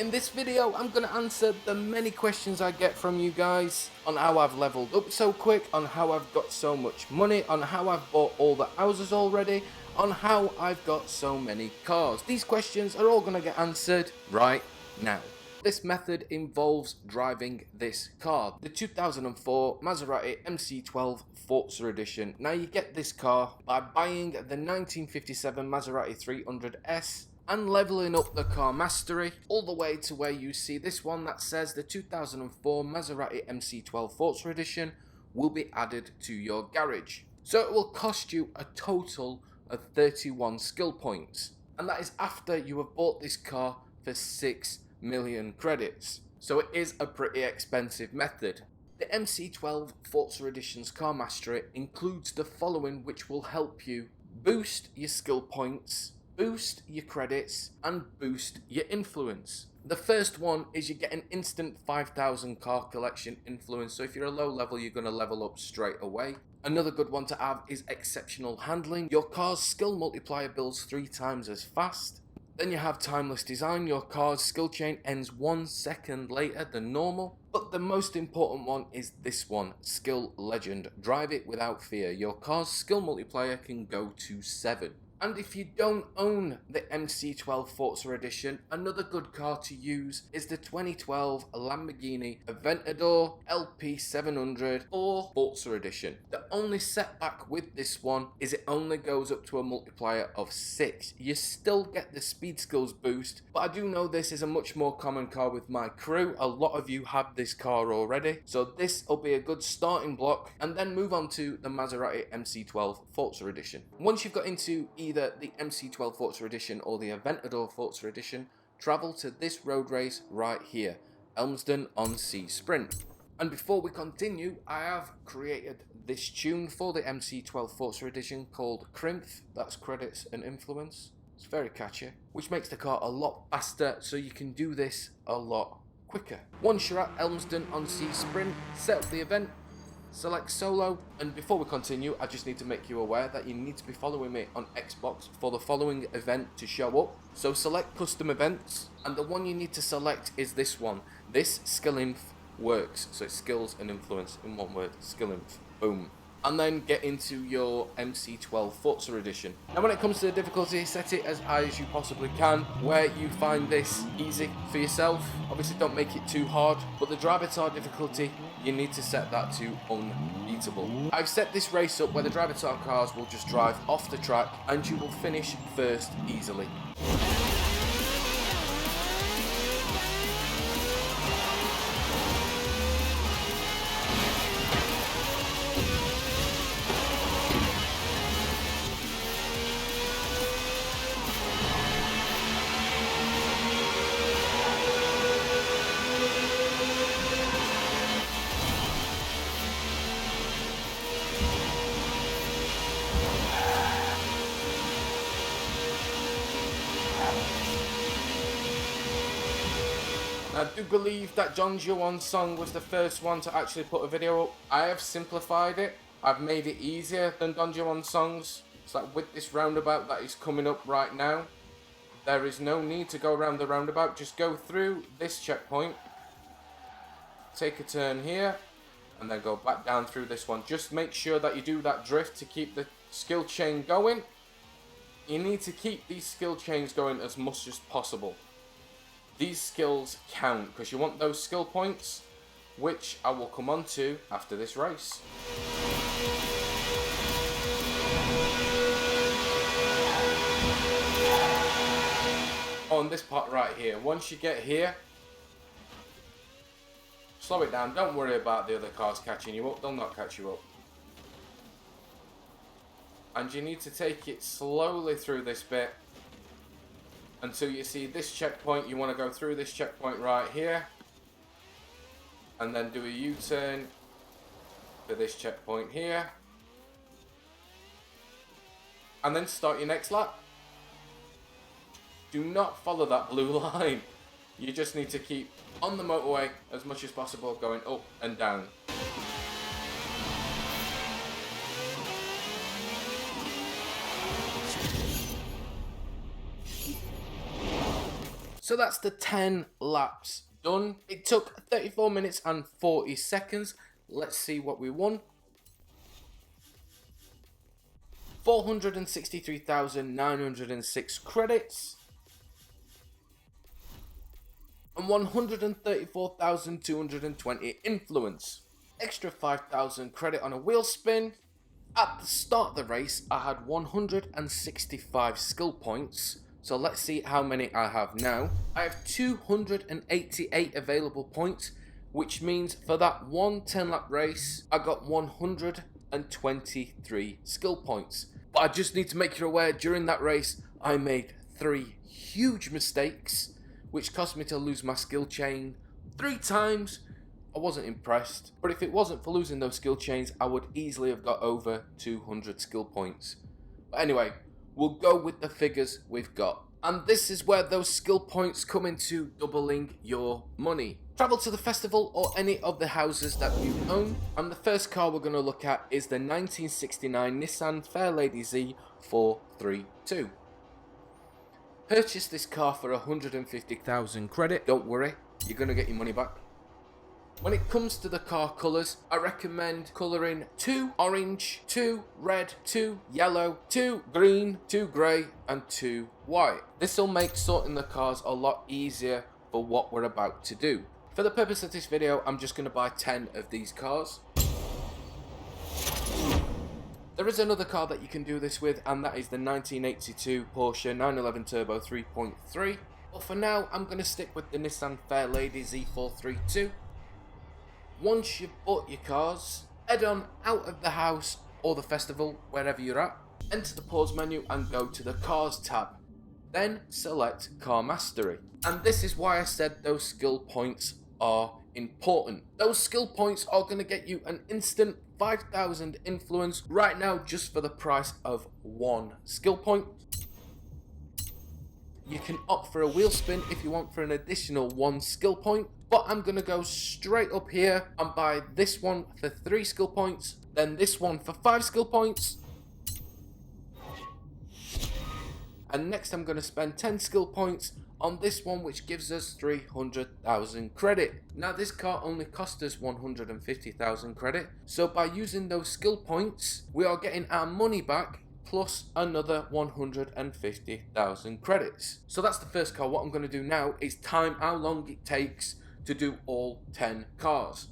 In this video, I'm going to answer the many questions I get from you guys on how I've leveled up so quick, on how I've got so much money, on how I've bought all the houses already, on how I've got so many cars. These questions are all going to get answered right now. This method involves driving this car, the 2004 Maserati MC12 Forza Edition. Now you get this car by buying the 1957 Maserati 300S and leveling up the car mastery all the way to where you see this one that says the 2004 Maserati MC12 Forza Edition will be added to your garage. So it will cost you a total of 31 skill points, and that is after you have bought this car for 6 million credits. So it is a pretty expensive method. The MC12 Forza Edition's car mastery includes the following, which will help you boost your skill points, boost your credits, and boost your influence. The first one is you get an instant 5,000 car collection influence, so if you're a low level, you're going to level up straight away. Another good one to have is exceptional handling. Your car's skill multiplier builds 3 times as fast. Then you have timeless design. Your car's skill chain ends 1 second later than normal. But the most important one is this one, skill legend. Drive it without fear. Your car's skill multiplier can go to 7. And if you don't own the MC12 Forza Edition, another good car to use is the 2012 Lamborghini Aventador LP700 or Forza Edition. The only setback with this one is it only goes up to a multiplier of 6. You still get the speed skills boost, but I do know this is a much more common car with my crew. A lot of you have this car already, so this will be a good starting block, and then move on to the Maserati MC12 Forza Edition. Once you've got into either the MC12 Forza Edition or the Aventador Forza Edition, travel to this road race right here, Elmsden-on-Sea Sprint. And before we continue, I have created this tune for the MC12 Forza Edition called Crimph, that's credits and influence. It's very catchy, which makes the car a lot faster, so you can do this a lot quicker. Once you're at Elmsden-on-Sea Sprint, set up the event, select solo, and before we continue, I just need to make you aware that you need to be following me on Xbox for the following event to show up. So select custom events, and the one you need to select is this one. This skill inf works, so it's skills and influence in one word, skill inf, boom. And then get into your MC12 Forza Edition. Now when it comes to the difficulty, set it as high as you possibly can, where you find this easy for yourself. Obviously don't make it too hard, but the Drivatar difficulty, you need to set that to unbeatable. I've set this race up where the Drivatar cars will just drive off the track and you will finish first easily. I do believe that Don Juan's song was the first one to actually put a video up. I have simplified it. I've made it easier than Don Juan's songs. It's like with this roundabout that is coming up right now, there is no need to go around the roundabout. Just go through this checkpoint, take a turn here, and then go back down through this one. Just make sure that you do that drift to keep the skill chain going. You need to keep these skill chains going as much as possible. These skills count because you want those skill points, which I will come on to after this race. On this part right here, once you get here, slow it down. Don't worry about the other cars catching you up. They'll not catch you up. And you need to take it slowly through this bit until you see this checkpoint. You want to go through this checkpoint right here and then do a U-turn for this checkpoint here and then start your next lap. Do not follow that blue line. You just need to keep on the motorway as much as possible, going up and down. So that's the 10 laps done. It took 34 minutes and 40 seconds. Let's see what we won. 463,906 credits. And 134,220 influence. Extra 5,000 credit on a wheel spin. At the start of the race, I had 165 skill points. So let's see how many I have now. I have 288 available points, which means for that one 10-lap race, I got 123 skill points. But I just need to make you aware, during that race, I made 3 huge mistakes, which cost me to lose my skill chain 3 times. I wasn't impressed, but if it wasn't for losing those skill chains, I would easily have got over 200 skill points. But anyway, we'll go with the figures we've got. And this is where those skill points come into doubling your money. Travel to the festival or any of the houses that you own. And the first car we're going to look at is the 1969 Nissan Fairlady Z 432. Purchase this car for 150,000 credit. Don't worry, you're going to get your money back. When it comes to the car colours, I recommend colouring 2 orange, 2 red, 2 yellow, 2 green, 2 grey and 2 white. This will make sorting the cars a lot easier for what we're about to do. For the purpose of this video, I'm just going to buy 10 of these cars. There is another car that you can do this with, and that is the 1982 Porsche 911 Turbo 3.3. But for now, I'm going to stick with the Nissan Fairlady Z432. Once you've bought your cars, head on out of the house or the festival, wherever you're at. Enter the pause menu and go to the Cars tab. Then select Car Mastery. And this is why I said those skill points are important. Those skill points are going to get you an instant 5,000 influence right now just for the price of 1 skill point. You can opt for a wheel spin if you want for an additional 1 skill point, but I'm going to go straight up here and buy this one for 3 skill points, then this one for 5 skill points, and next I'm going to spend 10 skill points on this one, which gives us 300,000 credit. Now this car only cost us 150,000 credit, so by using those skill points we are getting our money back plus another 150,000 credits. So that's the first car. What I'm going to do now is time how long it takes to do all 10 cars.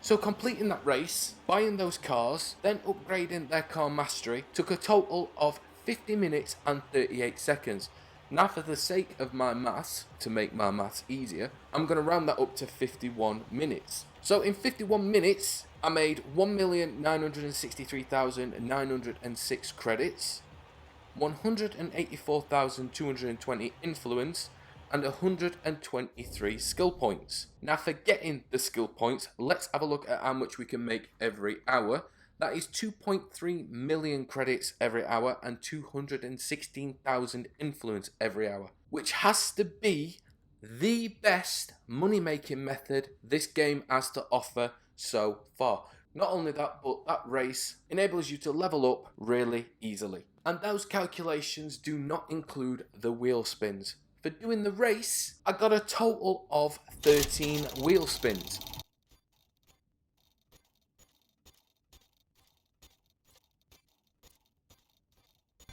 So completing that race, buying those cars, then upgrading their car mastery took a total of 50 minutes and 38 seconds. Now for the sake of my maths, to make my maths easier, I'm going to round that up to 51 minutes. So in 51 minutes, I made 1,963,906 credits, 184,220 influence, and 123 skill points. Now for getting the skill points, let's have a look at how much we can make every hour. That is 2.3 million credits every hour and 216,000 influence every hour, which has to be the best money making method this game has to offer so far. Not only that, but that race enables you to level up really easily. And those calculations do not include the wheel spins. For doing the race, I got a total of 13 wheel spins.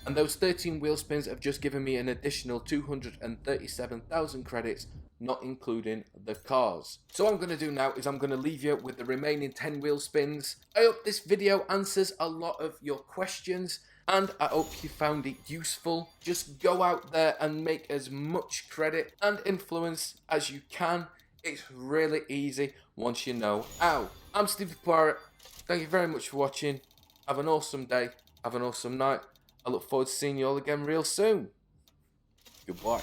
And those 13 wheel spins have just given me an additional 237,000 credits, not including the cars. So what I'm going to do now is I'm going to leave you with the remaining 10 wheel spins. I hope this video answers a lot of your questions, and I hope you found it useful. Just go out there and make as much credit and influence as you can. It's really easy once you know how. I'm Steve Pirate. Thank you very much for watching. Have an awesome day. Have an awesome night. I look forward to seeing you all again real soon. Goodbye.